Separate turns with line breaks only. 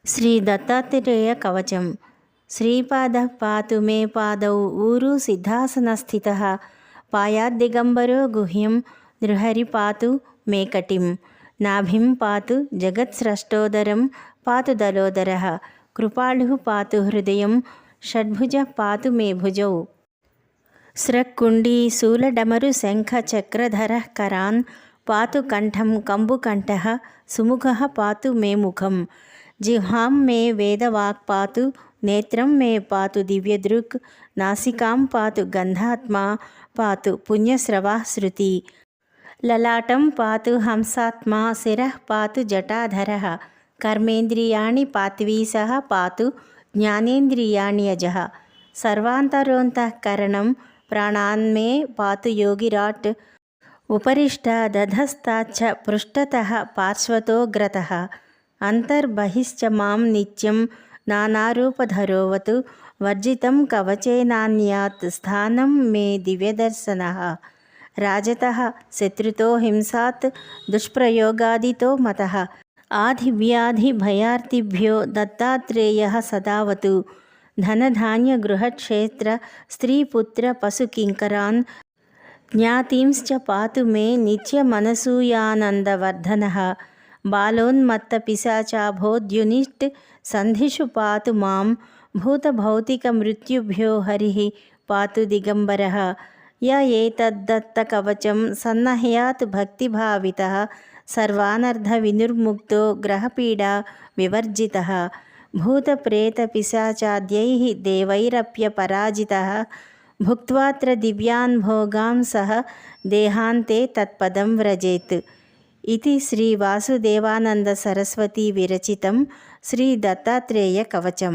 శ్రీ దత్తాత్రేయ కవచం. శ్రీపాద పాతు మే పాదౌ ఊరు సిద్ధాసనస్థిత పాయాద్దిగంబరో గుహ్యం నృహరి పాతు మే కటిం నాభిం పాతు జగత్స్రష్టోదరం పాతు దలోదర కృపాళు పాతు హృదయం షడ్భుజ పాతు మే భుజౌ. స్రక్కుండీ శూలడమరు శంఖ చక్రధర కరాన్ పాతు కంఠం కంబుకంఠ సుముఖ పాతు మే ముఖం. జిహ్వాం మే వేదవాక్ పాతు నేత్రం మే పాతు దివ్యదృక్ నాసికాం పాతు గంధాత్మా పాతు పుణ్యస్రవా శృతి. లలాటం పాతు హంసాత్మా శిరః పాతు జటాధరః కర్మేంద్రియాణి పాత్వీసః పాతు జ్ఞానేంద్రియాణి యజః. సర్వాంతరోంతఃకరణం ప్రాణాన్మే పాతు యోగిరాట్ ఉపరిష్టాదధస్తాచ్చ పృష్ఠతః పార్శ్వతోగ్రతః. అంతర్బహిశ్చ మాం నిత్యం నానారూపధరోవతు వర్జితం కవచేనాన్యాత్ స్థానం మే దివ్యదర్శనః. రాజతః శత్రుతో హింసాత్ దుష్ప్రయోగాదితో మతః ఆధివ్యాధిభయార్తిభ్యో దత్తాత్రేయః సదావతు. ధనధాన్యగృహక్షేత్ర స్త్రీపుత్ర పశుకింకరాన్ జ్ఞాతీంశ్చ పాతు మే నిత్యమనసూయానందవర్ధనః. బాలోన్మత్తపిశాచాభోద్యునిష్ట్ సంధిషు పాతు మాం భూతభౌతికమృత్యుభ్యో హరిః పాతు దిగంబరః. య ఏతద్దత్తకవచం సన్నహ్యాత్ భక్తిభావితః సర్వానర్థవినిర్ముక్తో గ్రహపీడా వివర్జితః. భూతప్రేతపిశాచాద్యైః దేవైరప్యపరాజితः భుక్త్వాత్ర దివ్యాన్ భోగాన్ సహ దేహాంతే తత్పదం వ్రజేత్. ఇది శ్రీ వాసుదేవానంద సరస్వతి విరచితం శ్రీ దత్తాత్రేయ కవచం.